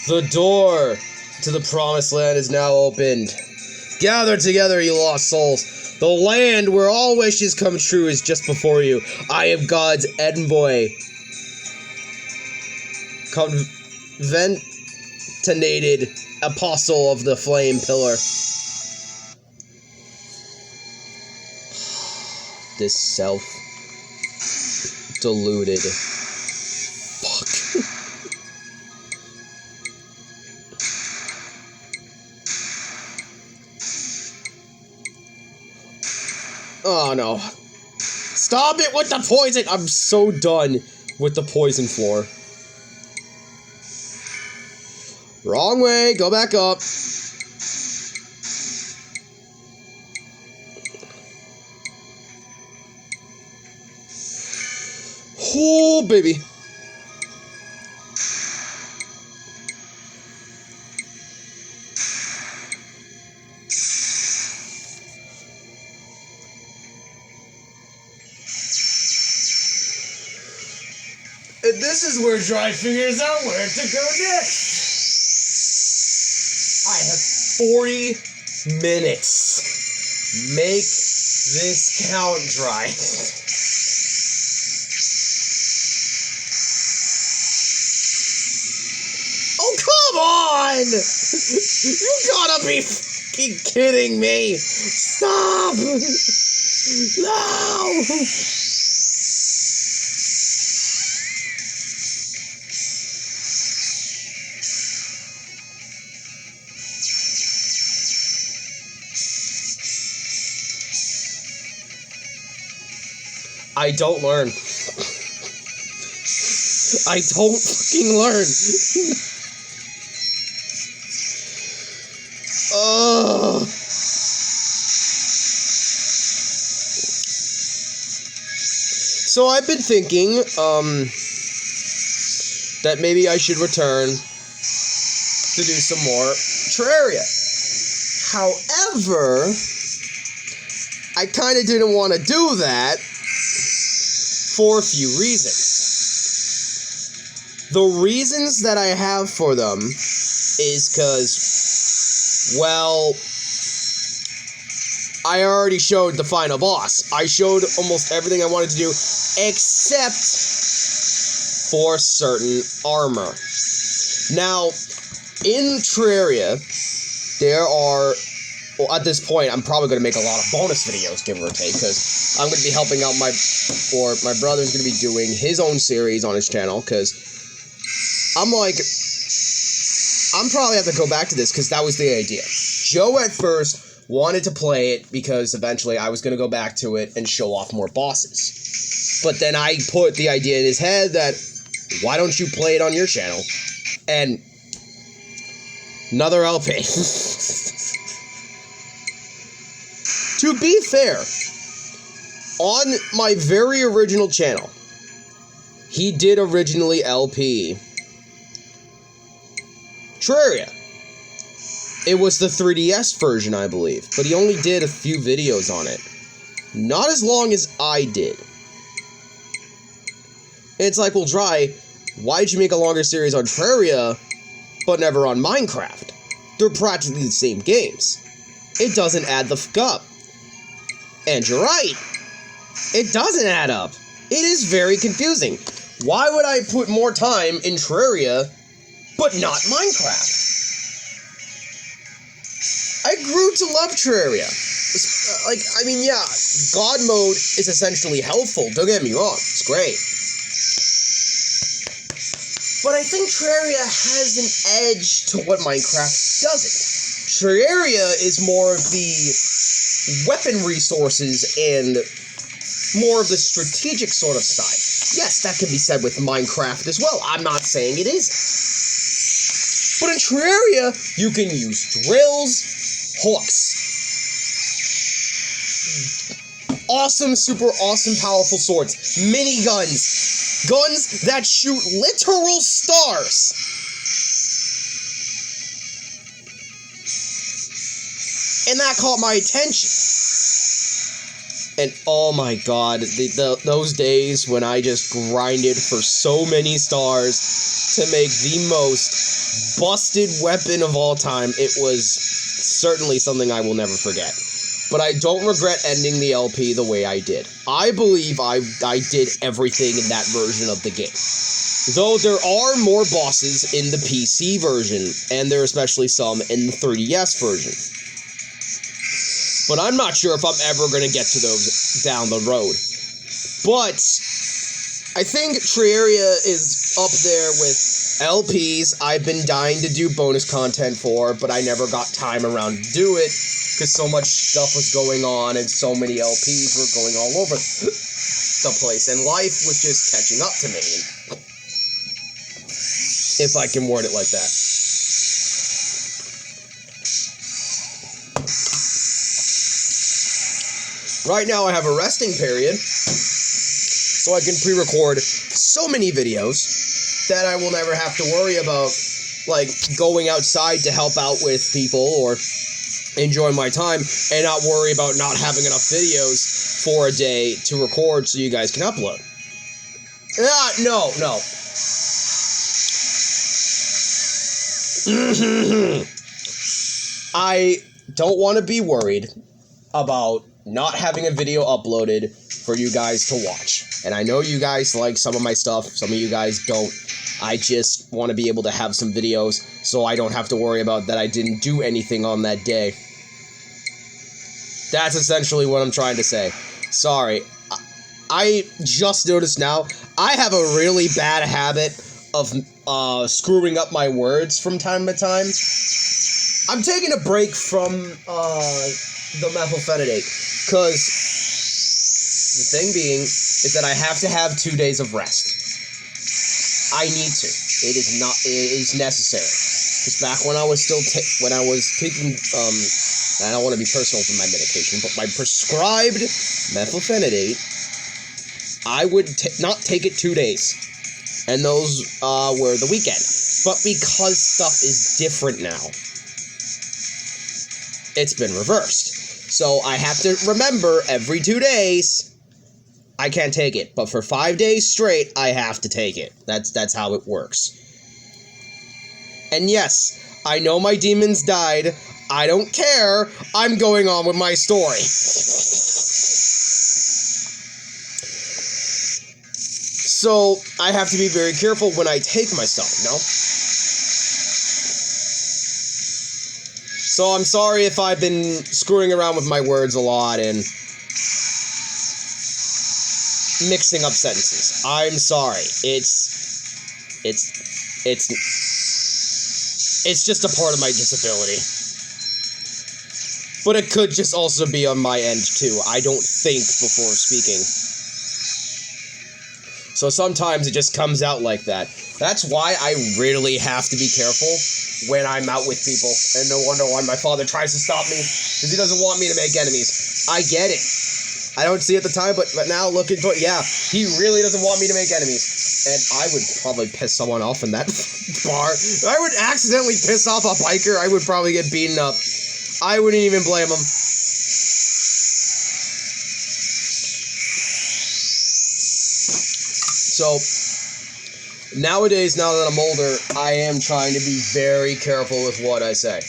The door to the promised land is now opened. Gather together, you lost souls. The land where all wishes come true is just before you. I am God's envoy. Conventionated apostle of the flame pillar. This self-deluded. Fuck. Oh no. Stop it with the poison! I'm so done with the poison floor. Wrong way, go back up. Oh, baby. And this is where Dry figures out where to go next. I have 40 minutes. Make this count, Dry. Oh, come on! You gotta be fucking kidding me! Stop! No! I don't learn. I don't fucking learn. Ugh. So I've been thinking, that maybe I should return to do some more Terraria. However, I kind of didn't want to do that for a few reasons. The reasons that I have for them is because, well, I already showed the final boss. I showed almost everything I wanted to do, except for certain armor. Now, in Terraria, there are, well, at this point, I'm probably going to make a lot of bonus videos, give or take, because I'm going to be helping out my brother's going to be doing his own series on his channel, because I'm probably have to go back to this, because that was the idea. Joe at first wanted to play it, because eventually I was going to go back to it and show off more bosses. But then I put the idea in his head that, why don't you play it on your channel? And another LP. To be fair, on my very original channel, he did originally LP Terraria. It was the 3DS version, I believe, but he only did a few videos on it. Not as long as I did. It's like, well, Dry, why'd you make a longer series on Terraria, but never on Minecraft? They're practically the same games. It doesn't add the fuck up. And you're right. It doesn't add up. It is very confusing. Why would I put more time in Terraria, but not Minecraft? I grew to love Terraria. Yeah, God mode is essentially helpful, don't get me wrong, it's great. But I think Terraria has an edge to what Minecraft doesn't. Terraria is more of the weapon resources and more of the strategic sort of side. Yes, that can be said with Minecraft as well. I'm not saying it isn't. But in Terraria, you can use drills, hooks, awesome, super awesome, powerful swords, miniguns, guns that shoot literal stars. And that caught my attention. And oh my god, those days when I just grinded for so many stars to make the most busted weapon of all time, it was certainly something I will never forget. But I don't regret ending the LP the way I did. I believe I did everything in that version of the game. Though there are more bosses in the PC version, and there are especially some in the 3DS version. But I'm not sure if I'm ever going to get to those down the road. But I think Triaria is up there with LPs I've been dying to do bonus content for, but I never got time around to do it, because so much stuff was going on and so many LPs were going all over the place, and life was just catching up to me, if I can word it like that. Right now I have a resting period, so I can pre-record so many videos that I will never have to worry about, like, going outside to help out with people or enjoy my time, and not worry about not having enough videos for a day to record so you guys can upload. No. I don't want to be worried about not having a video uploaded for you guys to watch. And I know you guys like some of my stuff, some of you guys don't. I just want to be able to have some videos so I don't have to worry about that I didn't do anything on that day. That's essentially what I'm trying to say. Sorry. I just noticed now, I have a really bad habit of screwing up my words from time to time. I'm taking a break from the methylphenidate, because the thing being is that I have to have 2 days of rest. I need to. It is necessary. Because back when I was taking, I don't want to be personal with my medication, but my prescribed methylphenidate, I would not take it 2 days. And those were the weekend. But because stuff is different now, it's been reversed. So I have to remember every 2 days, I can't take it. But for 5 days straight, I have to take it. That's how it works. And yes, I know my demons died. I don't care. I'm going on with my story. So I have to be very careful when I take my stuff, you know? So I'm sorry if I've been screwing around with my words a lot and mixing up sentences. I'm sorry. It's just a part of my disability. But it could just also be on my end too. I don't think before speaking. So sometimes it just comes out like that. That's why I really have to be careful when I'm out with people. And no wonder why my father tries to stop me, because he doesn't want me to make enemies. I get it. I don't see it at the time, but now looking for it, yeah, he really doesn't want me to make enemies. And I would probably piss someone off in that bar. I would accidentally piss off a biker, I would probably get beaten up. I wouldn't even blame him. So, nowadays, now that I'm older, I am trying to be very careful with what I say.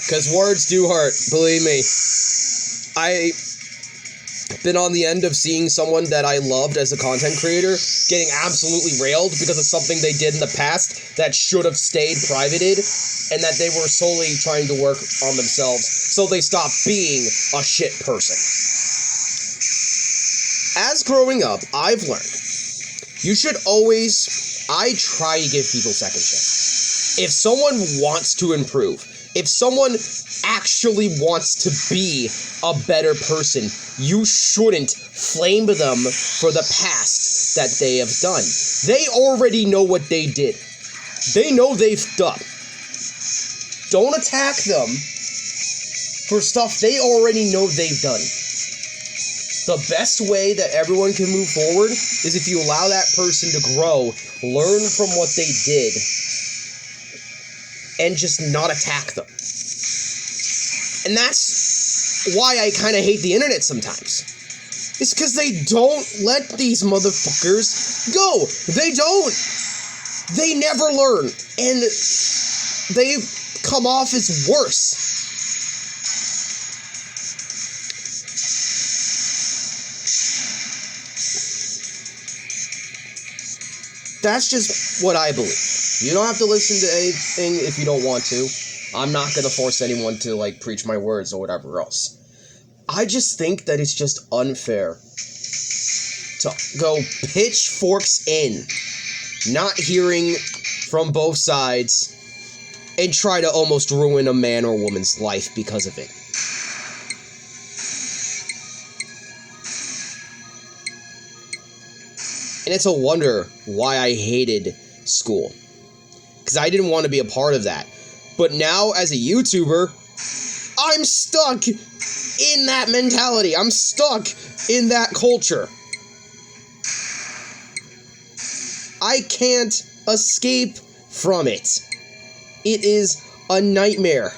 Because words do hurt, believe me. I've been on the end of seeing someone that I loved as a content creator getting absolutely railed because of something they did in the past that should have stayed privated, and that they were solely trying to work on themselves, so they stopped being a shit person. As growing up, I've learned, you should always, I try to give people second chances. If someone wants to improve, if someone actually wants to be a better person, you shouldn't flame them for the past that they have done. They already know what they did. They know they've done. Don't attack them for stuff they already know they've done. The best way that everyone can move forward is if you allow that person to grow, learn from what they did, and just not attack them. And that's why I kind of hate the internet sometimes. It's because they don't let these motherfuckers go. They don't. They never learn. And they come off as worse. That's just what I believe. You don't have to listen to anything if you don't want to. I'm not going to force anyone to, like, preach my words or whatever else. I just think that it's just unfair to go pitchforks in, not hearing from both sides, and try to almost ruin a man or woman's life because of it. And it's a wonder why I hated school. Because I didn't want to be a part of that. But now, as a YouTuber, I'm stuck in that mentality. I'm stuck in that culture. I can't escape from it. It is a nightmare.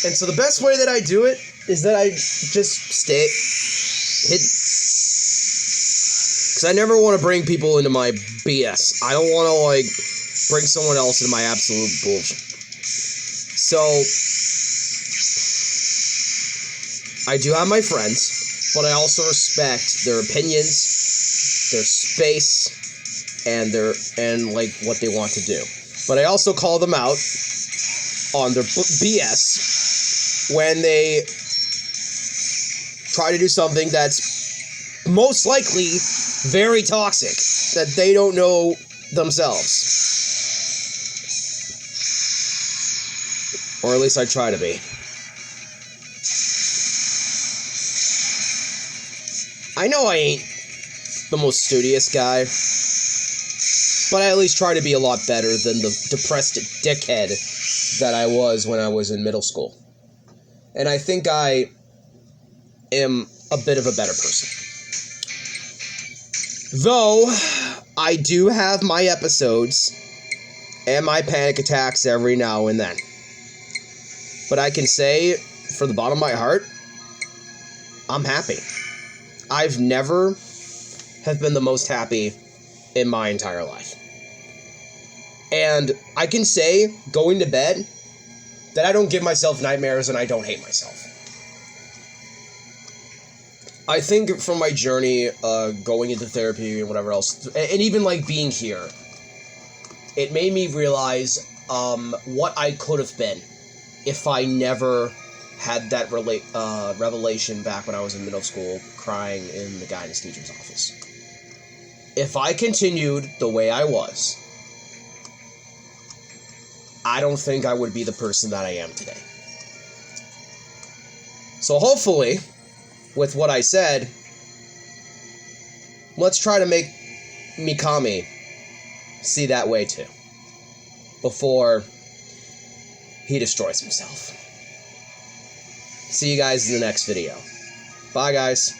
And so the best way that I do it is that I just stay hidden. Because I never want to bring people into my BS. I don't want to, like, bring someone else into my absolute bullshit. So, I do have my friends, but I also respect their opinions, their space, and like, what they want to do. But I also call them out on their BS when they try to do something that's most likely very toxic, that they don't know themselves. Or at least I try to be. I know I ain't the most studious guy, but I at least try to be a lot better than the depressed dickhead that I was when I was in middle school. And I think I am a bit of a better person. Though, I do have my episodes and my panic attacks every now and then. But I can say, from the bottom of my heart, I'm happy. I've never have been the most happy in my entire life. And I can say, going to bed, that I don't give myself nightmares and I don't hate myself. I think from my journey, going into therapy and whatever else, and even like being here, it made me realize what I could have been if I never had that revelation back when I was in middle school, crying in the guidance teacher's office. If I continued the way I was, I don't think I would be the person that I am today. So hopefully, with what I said, let's try to make Mikami see that way too, before he destroys himself. See you guys in the next video. Bye, guys.